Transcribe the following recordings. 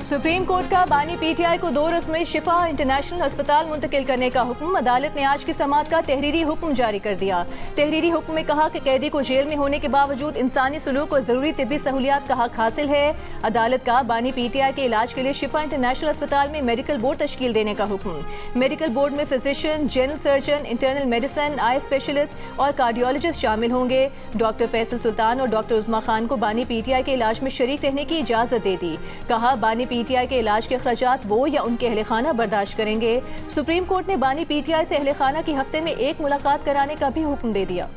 Supreme court का बानी PTI को 2 रोज में शिफा इंटरनेशनल अस्पताल मुंतकिल करने का हुक्म। अदालत ने आज की समाअत का तहरीरी हुक्म जारी कर दिया। तहरीरी हुक्म में कहा कि कैदी को जेल में होने के बावजूद इंसानी सलूक और जरूरी तिब्बी सहूलियात का हक हासिल है। अदालत का बानी पीटीआई के इलाज के लिए शिफा इंटरनेशनल अस्पताल में मेडिकल बोर्ड तश्कील देने का हुक्म। मेडिकल बोर्ड में physician, general surgeon, internal medicine, eye specialist और कार्डियोलॉजिस्ट शामिल होंगे। डॉक्टर फैसल सुल्तान और डॉक्टर उस्मा खान को बानी पीटीआई के इलाज में शरीक रहने की इजाजत दे दी। कहा बानी पीटीआई के इलाज के अखराजात वो या उनके अहले खाना बर्दाश्त करेंगे। सुप्रीम कोर्ट ने बानी पीटीआई से अहले खाना की हफ्ते में 1 मुलाकात कराने का भी हुक्म दे दिया।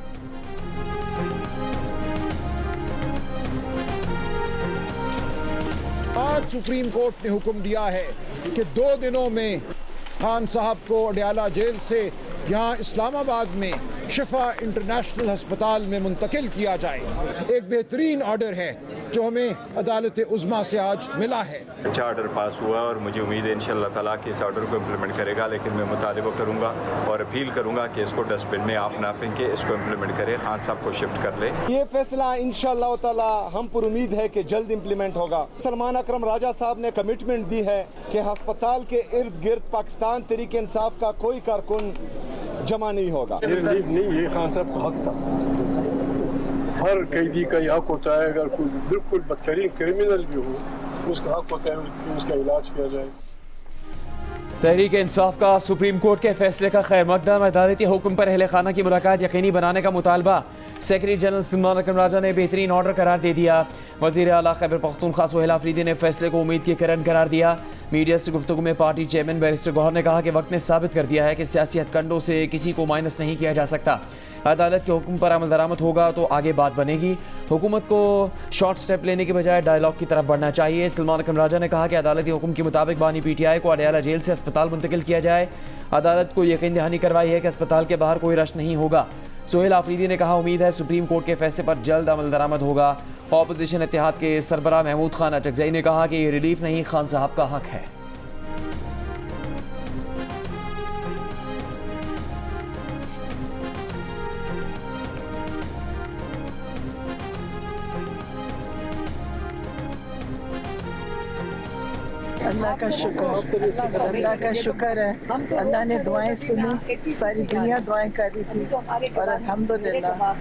आज सुप्रीम कोर्ट ने हुक्म दिया है कि 2 दिनों में खान साहब को अडयाला जेल से यहाँ इस्लामाबाद में शिफा इंटरनेशनल अस्पताल में मुंतकिल किया जाए। एक बेहतरीन ऑर्डर है जो हमें अदालत उज़्मा से आज मिला है। अच्छा ऑर्डर पास हुआ और मुझे उम्मीद है इंशाअल्लाह ताला कि इस ऑर्डर को इम्प्लीमेंट करेगा, लेकिन मैं मुतालिबा करूँगा और अपील करूँगा कि इसको डस्टबिन में आप ना फेंके, इसको इम्प्लीमेंट करें, खान साहब को शिफ्ट कर ले। ये फैसला इंशाअल्लाह ताला हम पर उम्मीद है कि जल्द इम्प्लीमेंट होगा। सलमान अकरम राजा साहब ने कमिटमेंट दी है कि अस्पताल के इर्द गिर्द पाकिस्तान तहरीक इंसाफ का कोई कारकुन जमा नहीं होगा। ये रिलीफ नहीं, ये खान साहब का हक था। हर कैदी का हक होता है, अगर कोई बिल्कुल बदतरीन क्रिमिनल भी हो उसका हक होता है कि उसका इलाज किया जाए। तहरीक इंसाफ का सुप्रीम कोर्ट के फैसले का खैर मकदम। अदालती हुक्म पर अहले खाना की मुलाकात यकीनी बनाने का मुतालबा। सेक्रेटरी जनरल सलमान अकरम राजा ने बेहतरीन ऑर्डर करार दे दिया। वज़ीर आला खैबर पख्तूनख्वा सुहेल आफरीदी ने फैसले को उम्मीद की किरण करार दिया। मीडिया से गुफ्तगू में पार्टी चेयरमैन बैरिस्टर गौहर ने कहा कि वक्त ने साबित कर दिया है कि सियासी हथकंडों से किसी को माइनस नहीं किया जा सकता। अदालत के हुक्म पर अमल दरामद होगा तो आगे बात बनेगी। हुकूमत को शॉर्ट स्टेप लेने के बजाय डायलॉग की तरफ बढ़ना चाहिए। सलमान अकरम राजा ने कहा कि अदालती हुक्म के मुताबिक बानी पीटीआई को अडयाला जेल से अस्पताल मुंतकिल किया जाए। अदालत को यकीन दहानी करवाई है कि अस्पताल के बाहर कोई रश नहीं होगा। सुहेल आफरीदी ने कहा उम्मीद है सुप्रीम कोर्ट के फैसले पर जल्द अमल दरामद होगा। ऑपोजिशन इत्तेहाद के सरबराह महमूद खान अटकजई ने कहा कि ये रिलीफ नहीं, खान साहब का हक है। अल्लाह का शुक्र है। अल्लाह ने दुआएं सुनी, सारी दुनिया दुआएं कर रही थी और अल्हम्दुलिल्लाह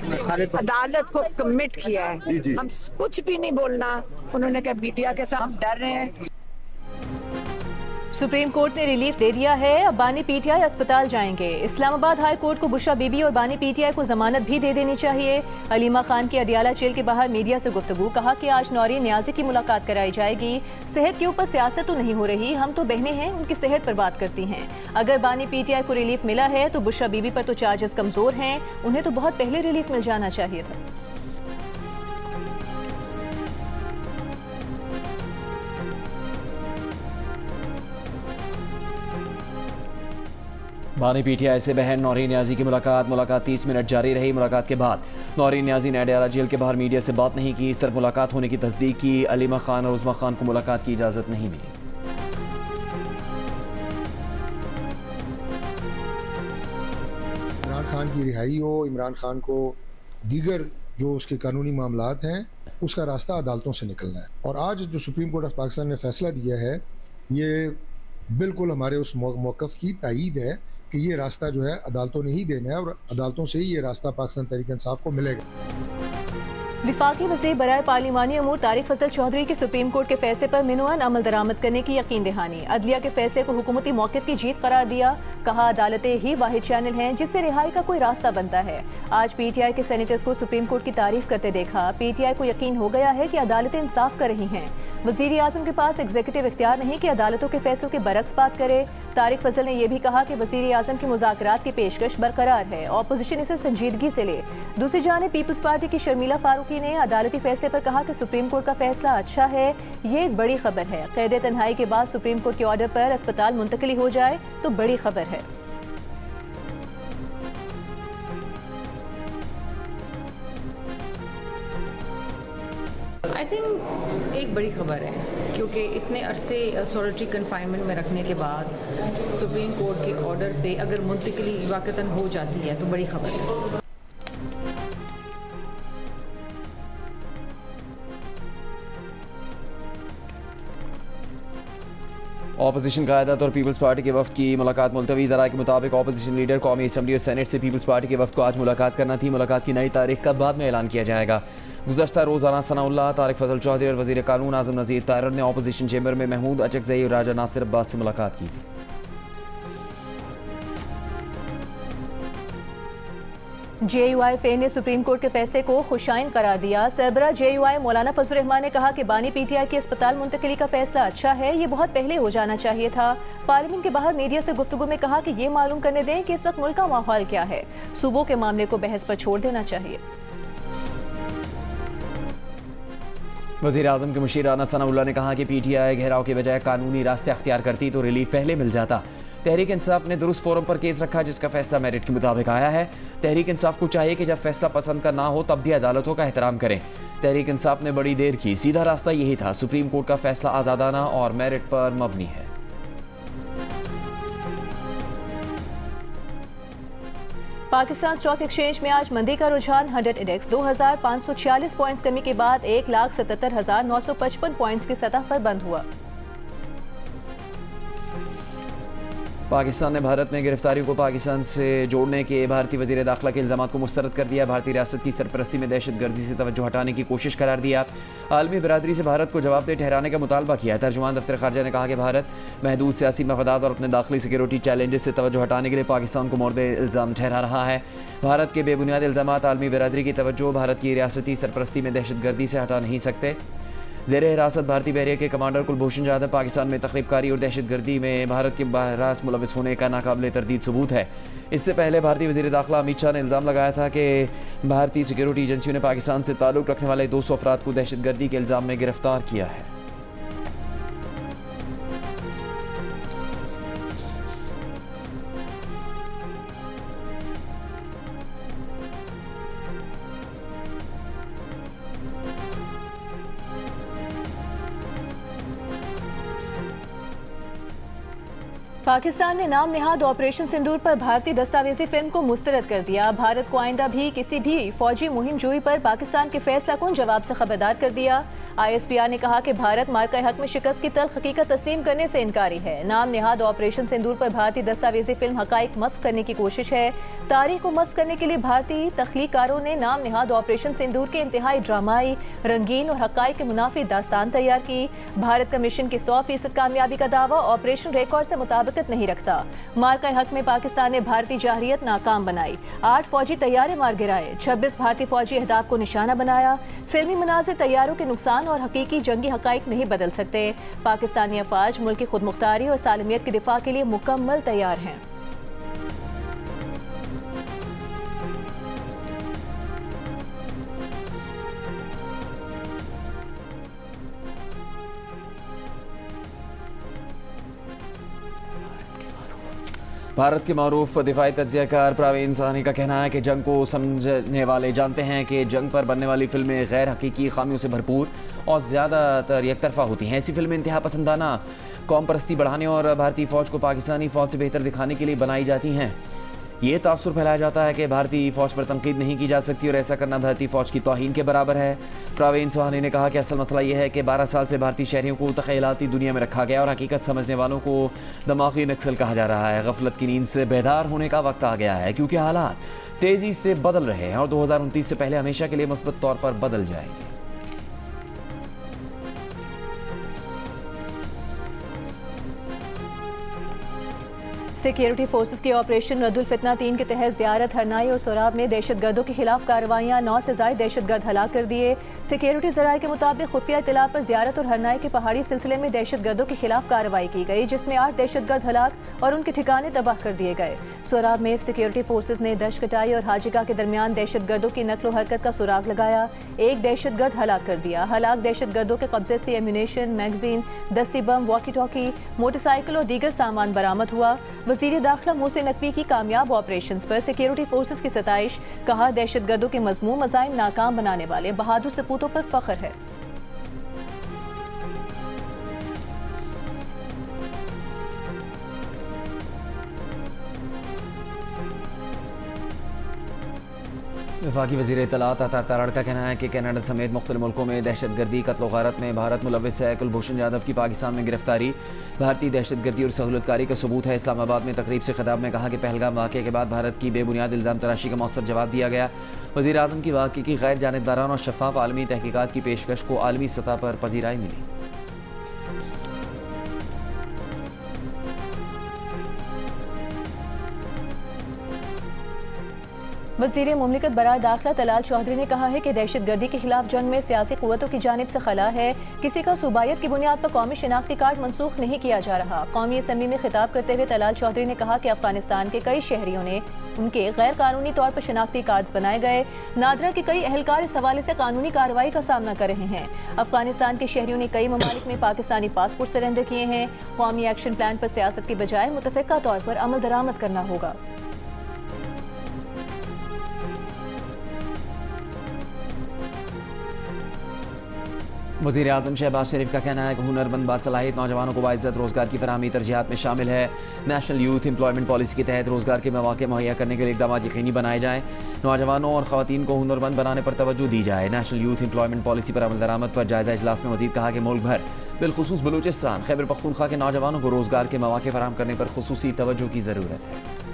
अदालत को कमिट किया है। हम कुछ भी नहीं बोलना। उन्होंने कहा मीडिया के साथ हम डर रहे हैं। सुप्रीम कोर्ट ने रिलीफ दे दिया है। अब बानी पीटीआई अस्पताल जाएंगे। इस्लामाबाद हाई कोर्ट को बुशरा बीबी और बानी पीटीआई को जमानत भी दे देनी चाहिए। अलीमा खान की अडयाला जेल के बाहर मीडिया से गुफ्तगू। कहा कि आज नौरीन न्याजी की मुलाकात कराई जाएगी। सेहत के ऊपर सियासत तो नहीं हो रही, हम तो बहनें हैं, उनकी सेहत पर बात करती हैं। अगर बानी पीटीआई को रिलीफ मिला है तो बुशरा बीबी पर तो चार्जेस कमजोर हैं, उन्हें तो बहुत पहले रिलीफ मिल जाना चाहिए था। बानी पीटीआई से बहन नौरीन न्याजी की मुलाकात 30 मिनट जारी रही। मुलाकात के बाद नौरीन न्याजी ने अडयाला जेल के बाहर मीडिया से बात नहीं की। इस तरह मुलाकात होने की तस्दीक की। अलीमा खान और उस्मा खान को मुलाकात की इजाज़त नहीं मिली। इमरान खान की रिहाई हो, इमरान खान को दीगर जो उसके कानूनी मामलात हैं उसका रास्ता अदालतों से निकलना है। और आज जो सुप्रीम कोर्ट ऑफ पाकिस्तान ने फैसला दिया है ये बिल्कुल हमारे उस मौक़िफ़ की तायीद है कि ये रास्ता जो है अदालतों ने ही देना है और अदालतों से ही ये रास्ता पाकिस्तान तहरीक इंसाफ को मिलेगा। विफाकी वज़ीर बराए पार्लिमानी अमूर तारिक फजल चौधरी की सुप्रीम कोर्ट के फैसले पर मिनुअन अमल दरामद करने की यकीन दहानी। अदलिया के फैसले को हुकूमती मौक़िफ़ की जीत करार दिया। कहा अदालतें ही वाहिद चैनल हैं जिससे रिहाई का कोई रास्ता बनता है। आज पीटीआई के सेनेटर्स को सुप्रीम कोर्ट की तारीफ करते देखा। पीटीआई को यकीन हो गया है कि अदालतें इंसाफ कर रही हैं। वज़ीर आज़म के पास एग्जीक्यूटिव इख्तियार नहीं कि अदालतों के फैसलों के बरक्स बात करे। तारिक फजल ने यह भी कहा कि वज़ीर आज़म की मुज़ाकरात की पेशकश बरकरार है, ऑपोजिशन इसे संजीदगी से ले। दूसरी जानिब पीपल्स पार्टी की शर्मिला फारूकी ने अदालती फैसले पर कहा कि सुप्रीम कोर्ट का फैसला अच्छा है, ये एक बड़ी खबर है। क़ैद तन्हाई के बाद सुप्रीम कोर्ट के ऑर्डर पर अस्पताल मुंतकिल हो जाए तो बड़ी खबर है। आई थिंक एक बड़ी खबर है क्योंकि इतने अरसे सॉलिटरी कन्फाइनमेंट में रखने के बाद सुप्रीम कोर्ट के ऑर्डर पे अगर मुंतकिली वाक़तन हो जाती है तो बड़ी खबर है। ऑपोजिशन क़यादत और पीपल्स पार्टी के वफ़द की मुलाकात मुलतवी। ज़राए के मुताबिक ऑपोजिशन लीडर कौमी असम्बली और सेनेट से पीपल्स पार्टी के वफ़द को आज मुलाकात करना थी। मुलाकात की नई तारीख का बाद में ऐलान किया जाएगा। गुज़श्ता रोज़ राना सनाउल्लाह, तारिक फजल चौधरी और वज़ीर कानून आज़म नज़ीर तारर ने ऑपोजिशन चेंबर में महमूद अचकज़ई और राजा नासिर अब्बास से मुलाकात की थी। JUI ने सुप्रीम कोर्ट के फैसले को खुशाइन करार दिया। सरबरा JUI मौलाना फजल रहमान ने कहा कि बानी PTI की अस्पताल मुंतकिली का फैसला अच्छा है, ये बहुत पहले हो जाना चाहिए था। पार्लियामेंट के बाहर मीडिया से गुफ्तगू में कहा कि ये मालूम करने दें कि इस वक्त मुल्क का माहौल क्या है, सूबों के मामले को बहस पर छोड़ देना चाहिए। वज़ीर आज़म के मुशीर राना सनाउल्लाह ने कहा कि PTI घेराव के बजाय कानूनी रास्ते अख्तियार करती तो रिलीफ पहले मिल जाता। तहरीक इंसाफ ने दुरुस्त फोरम पर केस रखा जिसका फैसला मेरिट के मुताबिक आया है। तहरीक इंसाफ को चाहिए कि जब फैसला पसंद का ना हो तब भी अदालतों का एहतराम करें। तहरीक इंसाफ ने बड़ी देर की, सीधा रास्ता यही था। सुप्रीम कोर्ट का फैसला आज़ादाना और मेरिट पर मबनी है। पाकिस्तान स्टॉक एक्सचेंज में आज मंदी का रुझान 100 इंडेक्स 2546 पॉइंट्स कमी के बाद 1,77,955 पॉइंट्स की सतह पर बंद हुआ। पाकिस्तान ने भारत में गिरफ्तारियों को पाकिस्तान से जोड़ने के भारतीय वज़ीर दाखिला के इल्ज़ामात को मुस्तरद कर दिया। भारतीय रियासत की सरपरस्ती में दहशतगर्दी से तवज्जो हटाने की कोशिश करार दिया। आलमी बरादरी से भारत को जवाबदेह ठहराने का मुतालबा किया। तर्जुमान दफ्तर खारजा ने कहा कि भारत महदूद सियासी मफादात और अपने दाखिली सिक्योरिटी चैलेंजेस से तवज्जो हटाने के लिए पाकिस्तान को मोर्द इल्ज़ाम ठहरा रहा है। भारत के बेबुनियाद इल्ज़ामात आलमी बरादरी की तवज्जो भारत की रियासती सरपरस्ती में दहशतगर्दी से हटा नहीं सकते। ज़ेर हिरासत भारतीय बहरिया के कमांडर कुलभूषण जाधव पाकिस्तान में तखरीबकारी और दहशतगर्दी में भारत के बहरास मुलविस होने का नाकाबिले तरदीद सबूत है। इससे पहले भारतीय वज़ीर दाखिला अमित शाह ने इल्ज़ाम लगाया था कि भारतीय सिक्योरिटी एजेंसियों ने पाकिस्तान से ताल्लुक़ रखने वाले 200 अफराद को दहशतगर्दी के इल्ज़ाम में गिरफ्तार किया है। पाकिस्तान ने नाम नेहाद ऑपरेशन सिंदूर पर भारतीय दस्तावेजी फिल्म को मुस्तरद कर दिया। भारत को आइंदा भी किसी भी फौजी मुहिम जोई पर पाकिस्तान के फैसला कौन जवाब से खबरदार कर दिया। ISPR ने कहा कि भारत मार्का हक में शिकस्त की तल्ख हकीकत तस्लीम करने से इनकारी है। नाम नेहाद ऑपरेशन सिंदूर पर भारतीय दस्तावेजी फिल्म हकाइक मस्क करने की कोशिश है। तारीख को मस्क करने के लिए भारतीय तख्लीकारों ने नाम नेहाद ऑपरेशन सिंदूर के इंतहाई ड्रामाई, रंगीन और हकाइक के मुनाफी दास्तान तैयार की। भारत का मिशन की 100% कामयाबी का दावा ऑपरेशन रिकॉर्ड से मुताबिकत नहीं रखता। मार्का हक में पाकिस्तान ने भारतीय जारहियत नाकाम बनाई। 8 फौजी तैयारे मार गिराए। 26 भारतीय फौजी अहदाफ को निशाना बनाया। फिल्मी मनाजिर तैयारों के नुकसान और हकीकी जंगी हकाइक नहीं बदल सकते। पाकिस्तानी अफवाज मुल्क की खुदमुख्तारी और सालमियत के दिफा के लिए मुकम्मल तैयार हैं। भारत के मारूफ दिफाई तज्ज़ियाकार प्रवीण साहनी का कहना है कि जंग को समझने वाले जानते हैं कि जंग पर बनने वाली फिल्में गैर हकीकी खामियों से भरपूर और ज़्यादातर एक तरफा होती हैं। ऐसी फिल्में इंतहा पसंदाना, कौम परस्ती बढ़ाने और भारतीय फ़ौज को पाकिस्तानी फ़ौज से बेहतर दिखाने के लिए बनाई जाती हैं। ये तासुर फैलाया जाता है कि भारतीय फ़ौज पर तनकीद नहीं की जा सकती और ऐसा करना भारतीय फ़ौज की तौहीन के बराबर है। प्रवीण साहनी ने कहा कि असल मसला यह है कि 12 साल से भारतीय शहरियों को तख़यलाती दुनिया में रखा गया और हकीकत समझने वालों को दिमागी नक्सल कहा जा रहा है। गफलत की नींद से बेदार होने का वक्त आ गया है क्योंकि हालात तेज़ी से बदल रहे हैं और 2029 से पहले हमेशा के लिए मुस्बत तौर पर बदल जाएंगे। सिक्योरिटी फोर्सेस की ऑपरेशन रद्दुल फितना 3 के तहत ज़ियारत, हरनाई और सोराब में दहशतगर्दों के खिलाफ कार्रवाइयाँ, 9 से ज़ायद दहशतगर्द हलाक कर दिए। सिक्योरिटी ज़राए के मुताबिक खुफिया इत्तला पर ज़ियारत और हरनाई के पहाड़ी सिलसिले में दहशतगर्दों के खिलाफ कार्रवाई की गई जिसमें 8 दहशतगर्द हलाक और उनके ठिकाने तबाह कर दिए गए। सोराब में सिक्योरिटी फोर्सेस ने दश कटाई और हाजिका के दरमियान दहशतगर्दों की नकलो हरकत का सुराग लगाया। 1 दहशतगर्द हलाक कर दिया। हलाक दहशतगर्दों के कब्जे से एम्यूनेशन, मैगजीन, दस्ती बम, वॉकी टॉकी, मोटरसाइकिल और दीगर सामान बरामद हुआ। वज़ीर दाखिला मोहसिन नकवी की कामयाब ऑपरेशंस पर सिक्योरिटी फोर्सेस की सताइश, कहा दहशतगर्दों के मज़मूम मज़ाइम नाकाम बनाने वाले बहादुर सपूतों पर फख्र है। वफाकी वज़ीर इत्तलात अता तारड़ का कहना है कि कनाडा समेत मुख्तलिफ मुल्कों में दहशत गर्दी कत्ल व गारत में भारत मुलविस है। कुलभूषण यादव की पाकिस्तान में गिरफ्तारी भारतीय दहशत गर्दी और सहूलतकारी का सबूत है। इस्लामाबाद में तकरीब से खिताब में कहा कि पहलगाम वाक़े के बाद भारत की बेबुनियाद इल्ज़ाम तराशी का मौसर जवाब दिया गया। वज़ीर आज़म की वाक़े की गैर जानिबदाराना और शफ़ाफ आलमी तहकीकात की पेशकश को आलमी सतह पर पजीराई मिली। वज़ीर मुमलिकत बराए दाखिला तलाल चौधरी ने कहा है कि दहशत गर्दी के खिलाफ जंग में सियासी क़ुव्वतों की जानिब से खला है। किसी का सूबायत की बुनियाद पर कौमी शनाख्ती कार्ड मनसूख नहीं किया जा रहा। कौमी असम्बली में खिताब करते हुए तलाल चौधरी ने कहा कि अफगानिस्तान के कई शहरियों ने उनके गैर कानूनी तौर पर शनाख्ती कार्ड बनाए गए। नादरा के कई अहलकार इस हवाले से कानूनी कार्रवाई का सामना कर रहे हैं। अफगानिस्तान के शहरियों ने कई ममालिक में पाकिस्तानी पासपोर्ट सरेंडर किए हैं। कौमी एक्शन प्लान पर सियासत की बजाय मुतफ़िक़ा तौर पर अमल दरामद करना होगा। वज़ीर आज़म शहबाज शरीफ का कहना है कि हुनरमंद बासलाहियत नौजवानों को बाइज़्ज़त रोज़गार की फराहमी तरजीहात में शामिल है। नेशनल यूथ एम्प्लॉयमेंट पॉलिसी के तहत रोज़गार के मौके मुहैया करने के लिए इक़दाम यकीनी बनाए जाएँ। नौजवानों और ख़वातीन को हुनरमंद बनाने पर तवज्जो दी जाए। नेशनल यूथ एम्प्लॉयमेंट पॉलिसी पर अमल दरामद पर जायज़ा इजलास में मज़ीद कहा कि मुल्क भर बिलखुसूस बलूचिस्तान खैबर पख्तूनख्वा के नौजवानों को रोज़गार के मौके फराहम करने पर खुसूसी तवज्जो की ज़रूरत है।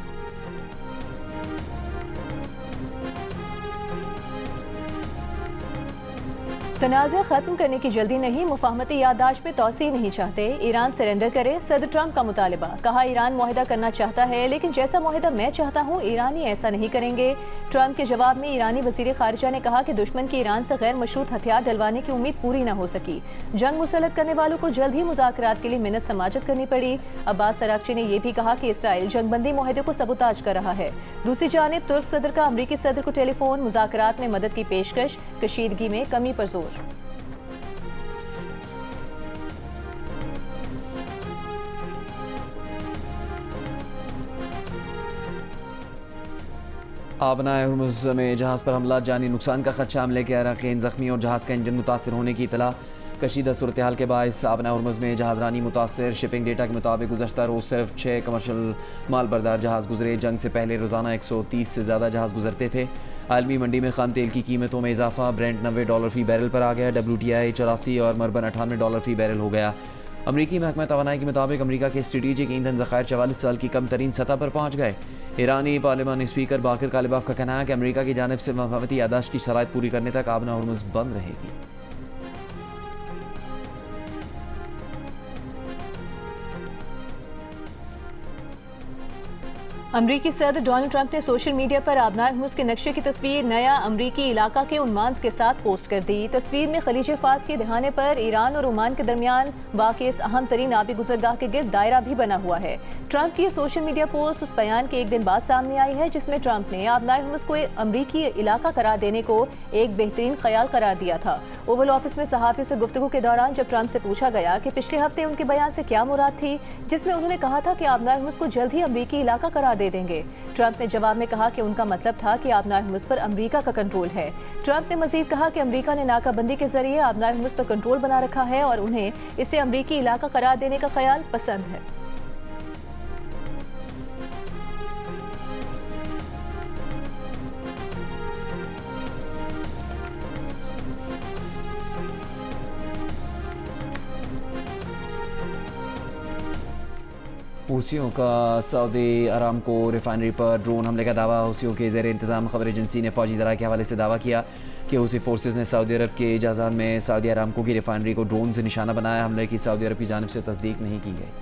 तनाज़ा खत्म करने की जल्दी नहीं, मुफाहमती याददाश्त में तोसी नहीं चाहते। ईरान सरेंडर करे, सदर ट्रंप का मुतालबा। कहा ईरान मुआहिदा करना चाहता है लेकिन जैसा मुआहिदा मैं चाहता हूँ ईरानी ऐसा नहीं करेंगे। ट्रंप के जवाब में ईरानी वज़ीर ख़ारिजा ने कहा कि दुश्मन की ईरान से गैर मशरूत हथियार डलवाने की उम्मीद पूरी न हो सकी। जंग मुसल्लत करने वालों को जल्द ही मुज़ाकरात के लिए मिन्नत समाजत करनी पड़ी। अब्बास अरागची ने यह भी कहा कि इसराइल जंगबंदी मुआहिदे को सबूताज कर रहा है। दूसरी जानिब तुर्क सदर का अमरीकी सदर को टेलीफोन, मुज़ाकरात में मदद की पेशकश, कशीदगी में कमी पर जोर। आबनाए हुर्मुज़ में जहाज़ पर हमला, जानी नुकसान का खदशा। हमले के अरकान ज़ख्मी और जहाज़ का इंजन मुतासर होने की इतला। कशीदा सूरत हाल के बायस आबनाए हुर्मुज़ में जहाज़रानी मुतासर। शिपिंग डेटा के मुताबिक गुज़श्ता रोज़ सिर्फ 6 कमर्शल माल बरदार जहाज़ गुजरे। जंग से पहले रोज़ाना 130 से ज़्यादा जहाज़ गुजरते थे। आलमी मंडी में खाम तेल की कीमतों में इजाफा। ब्रेंट $90 फ़ी बैरल पर आ गया। WTI 84 और मरबन $98 फ़ी बैरल हो गया। अमरीकी महकमा तवानाई के मुताबिक अमरीका के स्ट्रेटेजिक ईंधन ज़खायर 44 साल की कम तरीन सतह पर पहुँच गए। ईरानी पार्लिमानी स्पीकर बाकिर कालिबाफ का कहना है कि अमरीका की जानिब से मफाहमती याददाश्त की शराइत पूरी करने तक आबना हुर्मुज़ बंद रहेगी। अमरीकी सदर डोनाल्ड ट्रंप ने सोशल मीडिया पर आबनाए हुर्मुज़ के नक्शे की तस्वीर नया अमरीकी इलाका के उन्मान के साथ पोस्ट कर दी। तस्वीर में खलीज फास के दहाने पर ईरान और ओमान के दरमियान वाक़ इस अहम तरीन आबी गुजरगाह के गिर्द दायरा भी बना हुआ है। ट्रंप की सोशल मीडिया पोस्ट उस बयान के एक दिन बाद सामने आई है जिसमें ट्रंप ने आबनाए हुर्मुज़ को अमरीकी इलाका करार देने को एक बेहतरीन ख्याल करार दिया था। ओवल ऑफिस में सहाफ़ियों से गुफ्तगू के दौरान जब ट्रंप से पूछा गया कि पिछले हफ्ते उनके बयान से क्या मुराद थी, जिसमें उन्होंने कहा था कि आबनाए हुर्मुज़ को जल्द ही अमरीकी इलाका करार दे देंगे, ट्रंप ने जवाब में कहा कि उनका मतलब था कि आबनाए हुर्मुज़ पर अमरीका का कंट्रोल है। ट्रंप ने मजीद कहा कि अमरीका ने नाकाबंदी के जरिए आबनाए हुर्मुज़ पर कंट्रोल बना रखा है और उन्हें इसे अमरीकी इलाका करार देने का ख्याल पसंद है। हूसियों का सऊदी अरामको रिफाइनरी पर ड्रोन हमले का दावा। हूसियों के ज़ेर इंतज़ाम खबर एजेंसी ने फ़ौजी ज़राए के हवाले से दावा किया कि हूसी फोर्सेस ने सऊदी अरब के इजाज़त में सऊदी अरामको की रिफाइनरी को ड्रोन से निशाना बनाया। हमले की सऊदी अरब की जानिब से तस्दीक नहीं की गई।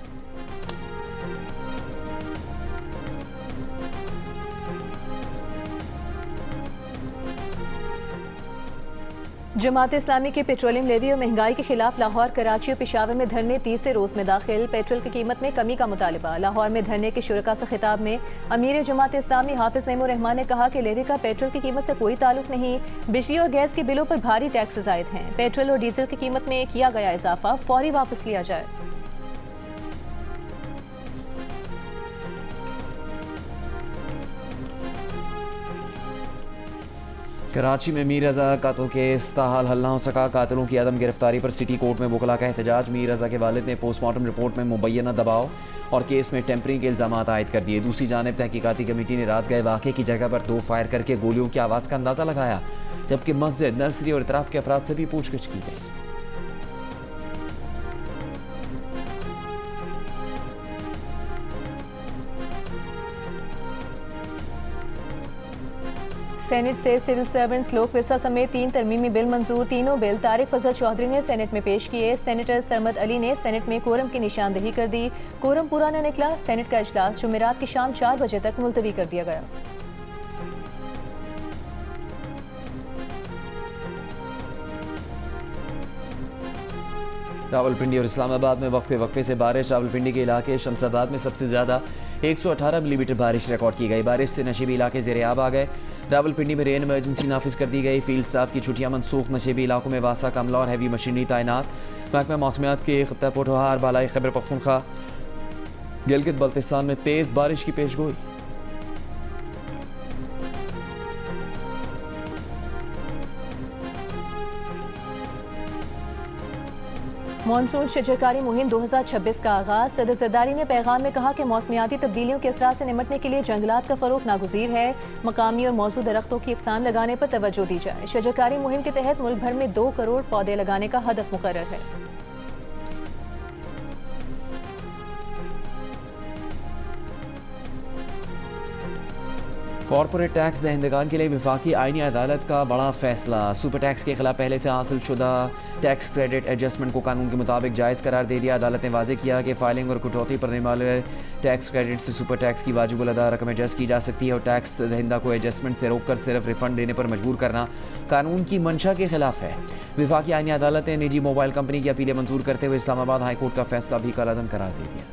जमात इस्लामी के पेट्रोलियम लेवी और महंगाई के खिलाफ लाहौर, कराची और पेशावर में धरने तीसरे रोज में दाखिल। पेट्रोल की कीमत में कमी का मुतालबा। लाहौर में धरने के शुरका से खिताब में अमीर जमात इस्लामी हाफिज नईमुर रहमान ने कहा कि लेवी का पेट्रोल की कीमत से कोई ताल्लुक नहीं। बिजली और गैस के बिलों पर भारी टैक्स आयद हैं। पेट्रोल और डीजल की कीमत में किया गया इजाफा फौरी वापस लिया जाए। कराची में मीर रजा कातलों केस ताहाल हल ना हो सका। कातलों की अदम गिरफ्तारी पर सिटी कोर्ट में वकला का एहतजाज। मीर रजा के वालिद ने पोस्टमार्टम रिपोर्ट में मुबैना दबाव और केस में टेम्परिंग के इल्ज़ाम आयद कर दिए। दूसरी जानिब तहकीकाती कमेटी ने रात गए वाक़े की जगह पर 2 फायर करके गोलियों की आवाज़ का अंदाज़ा लगाया, जबकि मस्जिद, नर्सरी और इतराफ़ के अफराद से भी पूछगिछ की गई। सेनेट से सिविल सर्वेंट्स लोक विरसा समेत 3 तरमीमी बिल मंजूर। तीनों बिल तारिक फजल चौधरी ने सेनेट में पेश किए। सेनेटर सरमद अली ने सेनेट में कोरम की निशानदही कर दी। कोरम पूरा न निकला। सेनेट का इजलास जुमेरात की शाम 4 बजे तक मुलतवी कर दिया गया। रावलपिंडी और इस्लामाबाद में वक्फे से बारिश। रावलपिंडी के इलाके शमसाबाद में सबसे ज़्यादा 118 मिलीमीटर बारिश रिकॉर्ड की गई। बारिश से नशीबी इलाके ज़ेर-ए-आब आ गए। रावलपिंडी में रेन इमरजेंसी नाफिज कर दी गई। फील्ड स्टाफ की छुट्टियां मनसूख। नशीबी इलाकों में वासा, कमला और हैवी मशीनरी तैनात। महकमा मौसमियात के खित्ता पोठोहार बालाई खैबर पख्तूनख्वा गिलगित बल्तिस्तान में तेज़ बारिश की पेशगोई। मॉनसून शजरकारी मुहिम 2026 का आगाज। सदर जरदारी ने पैगाम में कहा कि मौसमियाती तब्दीलियों के असरात से निमटने के लिए जंगलात का फरोग नागुज़ीर है। मकामी और मौजूद दरख्तों की इकसाम लगाने पर तवज्जो दी जाए। शजरकारी मुहिम के तहत मुल्क भर में 2 करोड़ पौधे लगाने का हदफ मुकर्रर है। कॉर्पोरेट टैक्स दहिंदगान के लिए विफाकी आईनी अदालत का बड़ा फैसला। सुपर टैक्स के खिलाफ पहले से हासिल शुदा टैक्स क्रेडिट एडजस्टमेंट को कानून के मुताबिक जायज़ करार दे दिया। अदालत ने वाज़ेह किया कि फाइलिंग और कटौती पर वाले टैक्स क्रेडिट से सुपर टैक्स की वाजिब अदा रकम एडजस्ट की जा सकती है और टैक्स दहिंदा को एडजस्टमेंट से रोक कर सिर्फ रिफंड देने पर मजबूर करना कानून की मंशा के खिलाफ है। विफाकी आईनी अदालत ने निजी मोबाइल कंपनी की अपीलें मंजूर करते हुए इस्लामाबाद हाई कोर्ट का फैसला भी कलअदम करार दे दिया।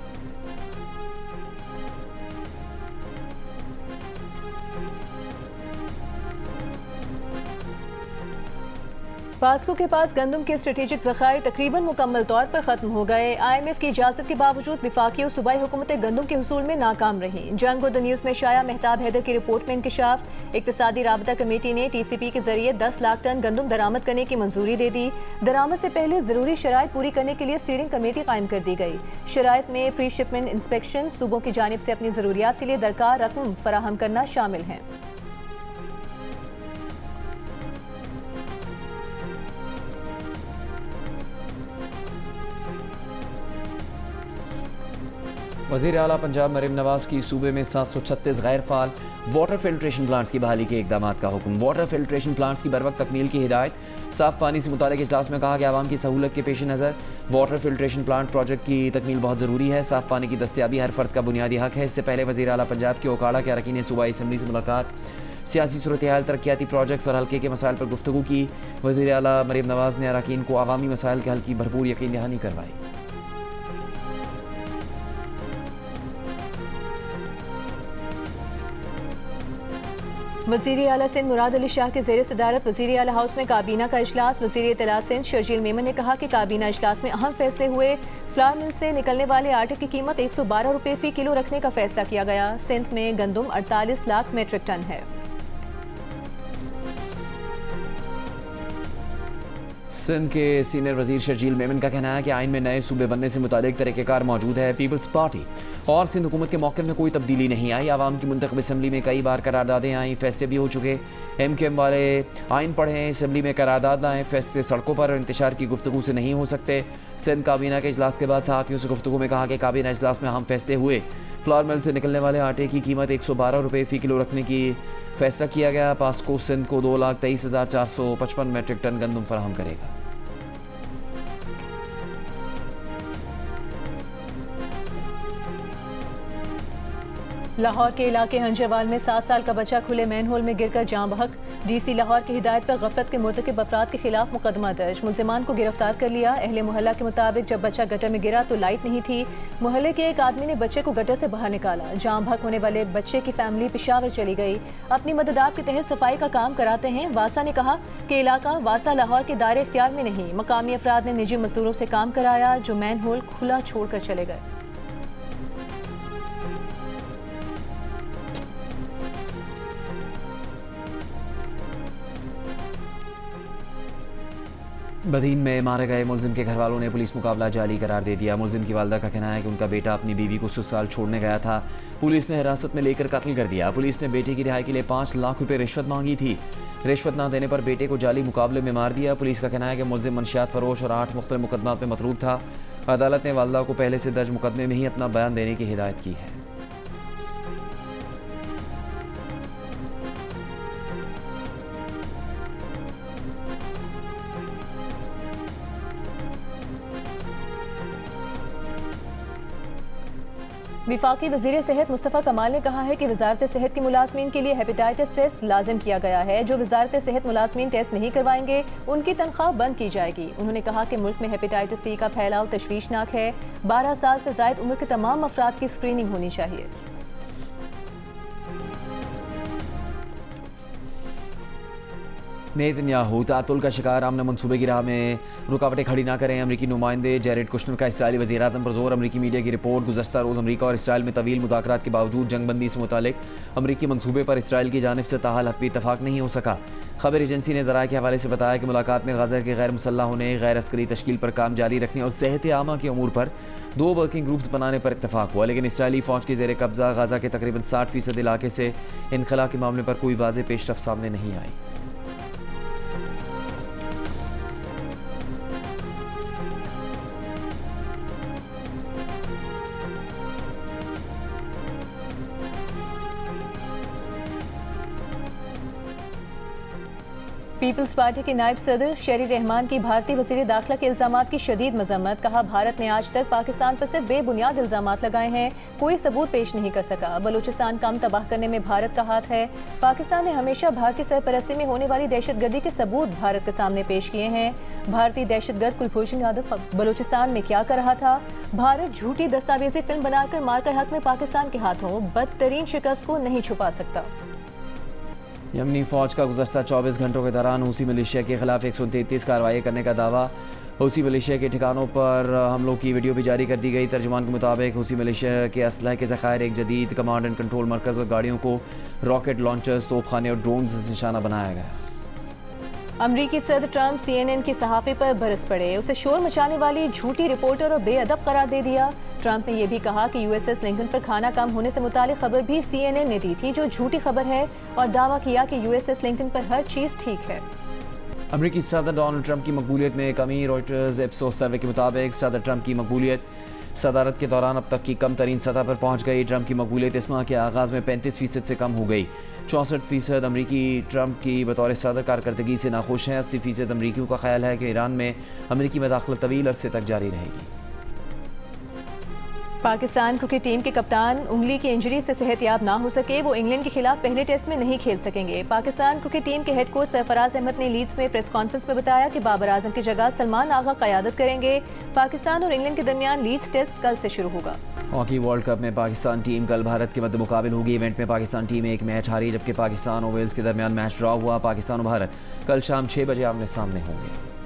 पास्को के पास गंदम के स्ट्रेटेजिक ज़खायर तकरीबन मुकम्मल तौर पर ख़त्म हो गए। IMF की इजाज़त के बावजूद विफाकी और सूबाई हुकूमतें गंदम के हुसूल में नाकाम रहीं। जंग और द न्यूज़ में शाया मेहताब हैदर की रिपोर्ट में इंकशाफ। इक़्तिसादी राबता कमेटी ने TCP के जरिए 10 लाख टन गंदम दरामद करने की मंजूरी दे दी। दरामद से पहले ज़रूरी शराइत पूरी करने के लिए स्टीयरिंग कमेटी कायम कर दी गई। शराइत में प्री शिपमेंट इंस्पेक्शन, सूबों की जानिब से अपनी ज़रूरियात के लिए दरकार रकम फराहम करना शामिल है। वज़ीर आला पंजाब मरीम नवाज की सूबे में 736 गैर फाल वाटर फिल्ट्रेशन प्लांट्स की बहाली के इकदाम का हुक्म। वाटर फिल्ट्रेशन प्लांट्स की बरवक्त तकमील की हिदायत। साफ पानी से मुताल्लिक़ इजलास में कहा कि आवाम की सहूलत के पेश नज़र वाटर फिल्ट्रेशन प्लांट प्रोजेक्ट की तकमील बहुत ज़रूरी है। साफ पानी की दस्तियाबी हर फर्द का बुनियादी हक है। इससे पहले वज़ीर आला पंजाब के ओकाड़ा के अरकान सूबाई असम्बली से मुलाकात, सियासी सूरत हाल, तरक्याती प्रोजेक्ट्स और हल्के के मसाइल पर गुफ्तगू की। वज़ीर आला मरीम नवाज ने अरकान को अवामी मसाइल के हल की भरपूर यकीन दहानी करवाई। वज़ीर आला सिंध मुराद अली शाह के ज़ेर सदारत वज़ीर आला हाउस में काबीना का इजलास। वज़ीर इत्तला सिंध शर्जील मेमन ने कहा कि काबीना इजलास में अहम फैसले हुए। फ्लावर मिल से निकलने वाले आटे की कीमत 112 रुपये फ़ी किलो रखने का फैसला किया गया। सिंध में गंदम 48 लाख मेट्रिक टन है। सिंध के सीनियर वजीर शर्जील मेमन का कहना है कि आइन में नए सूबे बनने से मुतालिक तरीक़ेकार मौजूद है। पीपल्स पार्टी और सिंध हुकूमत के मौक़िफ़ में कोई तब्दीली नहीं आई। आवाम की मुंतखब असम्बली में कई बार करारदादें आई, फैसले भी हो चुके। MKM वाले आइन पढ़ें, असम्बली में करारदाद लाएँ, फैसले सड़कों पर इंतशार की गुफ्तगू से नहीं हो सकते। सिंध काबीना के इजलास के बाद सहाफ़ियों से गुफ्तगू में कहा कि काबीना इजलास में अहम फैसले हुए। फ्लावर मिल से निकलने वाले आटे की कीमत 112 रुपये फ़ी किलो रखने की फैसला किया गया। पास्को सिंध को 2,23,455 मेट्रिक टन गंदम फराहम करेगा। लाहौर के इलाके हंजरवाल में 7 साल का बच्चा खुले मैन होल में गिरकर जान बहक। DC लाहौर की हिदायत पर गफलत के मुर्तकिब अफराद के खिलाफ मुकदमा दर्ज। मुलजिमान को गिरफ्तार कर लिया। अहले मोहल्ला के मुताबिक जब बच्चा गटर में गिरा तो लाइट नहीं थी। मोहल्ले के एक आदमी ने बच्चे को गटर से बाहर निकाला। जान बहक होने वाले बच्चे की फैमिली पेशावर चली गई। अपनी मददात के तहत सफाई का काम कराते हैं। वासा ने कहा कि इलाका वासा लाहौर के दायरे इख्तियार में नहीं। मकामी अफराद ने निजी मजदूरों से काम कराया जो मैन होल खुला छोड़कर चले गए। बदीन में मारे गए मुलजिम के घर वालों ने पुलिस मुकाबला जाली करार दे दिया। मुलजिम की वालदा का कहना है कि उनका बेटा अपनी बीवी को ससुराल छोड़ने गया था, पुलिस ने हिरासत में लेकर कत्ल कर दिया। पुलिस ने बेटे की रिहाई के लिए 5 लाख रुपए रिश्वत मांगी थी। रिश्वत ना देने पर बेटे को जाली मुकाबले में मार दिया। पुलिस का कहना है कि मुलजिम मनशियात फरोश और 8 मुख्तलिफ मुकदमात में मतरूब था। अदालत ने वालदा को पहले से दर्ज मुकदमे में ही अपना बयान देने की हिदायत की है। वफाकी वज़ीर सेहत मुस्तफ़ा कमाल ने कहा है कि वजारत सेहत के मुलाजमीन के लिए हेपेटाइटिस टेस्ट लाजिम किया गया है। जो वजारत सेहत मुलाजमीन टेस्ट नहीं करवाएंगे उनकी तनख्वाह बंद की जाएगी। उन्होंने कहा कि मुल्क में हेपेटाइटिस सी का फैलाव तशवीशनाक है। 12 साल से ज़ायद उम्र के तमाम अफराद की स्क्रीनिंग होनी चाहिए। नेतन्याहू तातुल का शिकार आमना मनसूबे की राह में रुकावटें खड़ी ना करें। अमरीकी नुमाइंदे जेरेड कुशनर का इसराइली वज़ीर आज़म पर जोर। अमरीकी मीडिया की रिपोर्ट, गुज़श्ता रोज़ अमरीका और इसराइल में तवील मुज़ाकरात के बावजूद जंगबंदी से मुतालिक अमरीकी मनसूबे पर इसराइल की जानिब से ताहाल हतमी इत्तफाक नहीं हो सका। खबर एजेंसी ने ज़राए के हवाले से बताया कि मुलाकात में गाज़ा के गैर मुसल्लह होने, गैर अस्करी तश्कील पर काम जारी रखने और सेहत आमा के अमूर पर 2 वर्किंग ग्रुप्स बनाने पर इत्तफाक हुआ। लेकिन इसराइली फ़ौज के ज़ेर कब्ज़ा गाज़ा के तकरीबन 60% इलाके से इनखला के मामले पर कोई वाज़ेह पेशरफ़्त सामने नहीं आई। पीपल्स पार्टी के नायब सदर शेरी रहमान की भारतीय वज़ीर दाखिला के इल्ज़ामात की शदीद मज़म्मत। कहा, भारत ने आज तक पाकिस्तान पर सिर्फ बेबुनियाद इल्ज़ामात लगाए हैं, कोई सबूत पेश नहीं कर सका। बलूचिस्तान काम तबाह करने में भारत का हाथ है। पाकिस्तान ने हमेशा भारतीय सरपरस्ती में होने वाली दहशतगर्दी के सबूत भारत के सामने पेश किए हैं। भारतीय दहशतगर्द कुलभूषण यादव बलूचिस्तान में क्या कर रहा था? भारत झूठी दस्तावेजी फिल्म बनाकर मार्का हक में पाकिस्तान के हाथों बदतरीन शिकस्त को नहीं छुपा सकता। यमनी फ़ौज का गुज़श्ता 24 घंटों के दौरान हूसी मिलिशिया के खिलाफ 133 कार्रवाई करने का दावा। हूसी मिलिशिया के ठिकानों पर हमलों की वीडियो भी जारी कर दी गई। तर्जुमान के मुताबिक हूसी मिलिशिया के असलहे के ज़खायर, एक जदीद कमांड एंड कंट्रोल मरकज़ और गाड़ियों को रॉकेट लॉन्चर्स, तोपखाने और ड्रोन से निशाना बनाया गया। अमरीकी सदर ट्रंप CNN की सहाफ़ी पर बरस पड़े, उसे शोर मचाने वाली झूठी रिपोर्टर और बेअदब करार दे दिया। ट्रंप ने यह भी कहा कि USS लिंकन पर खाना कम होने से मुतालिक खबर भी CNN ने दी थी, जो झूठी खबर है, और दावा किया कि USS लिंकन पर हर चीज़ ठीक है। अमरीकी सदर डोनाल्ड ट्रंप की मकबूलियत में कमी। रॉयटर्स एप्सोस सर्वे के मुताबिक सदर ट्रंप की मकबूलियत सदारत के दौरान अब तक की कम तरीन सतह पर पहुँच गई। ट्रंप की मकबूलियत इस माह के आगाज़ में 35% से कम हो गई। 64% अमरीकी ट्रंप की बतौर सदर कारकर्दगी से नाखुश हैं। 80% अमरीकियों का ख्याल है कि ईरान में अमरीकी मदाखलत तवील अरसे तक जारी रहेगी। पाकिस्तान क्रिकेट टीम के कप्तान उंगली की इंजरी से सेहतयाब ना हो सके, वो इंग्लैंड के खिलाफ पहले टेस्ट में नहीं खेल सकेंगे। पाकिस्तान क्रिकेट टीम के हेड कोच सरफराज अहमद ने लीड्स में प्रेस कॉन्फ्रेंस में बताया कि बाबर आजम की जगह सलमान आगा क़यादत करेंगे। पाकिस्तान और इंग्लैंड के दरमियान लीड्स टेस्ट कल से शुरू होगा। हॉकी वर्ल्ड कप में पाकिस्तान टीम कल भारत के मद्दे मुकाबिल होगी। इवेंट में पाकिस्तान टीम एक मैच हारी, जबकि पाकिस्तान और वेल्स के दरमियान मैच ड्रॉ हुआ। पाकिस्तान और भारत कल शाम 6 बजे आमने सामने होंगे।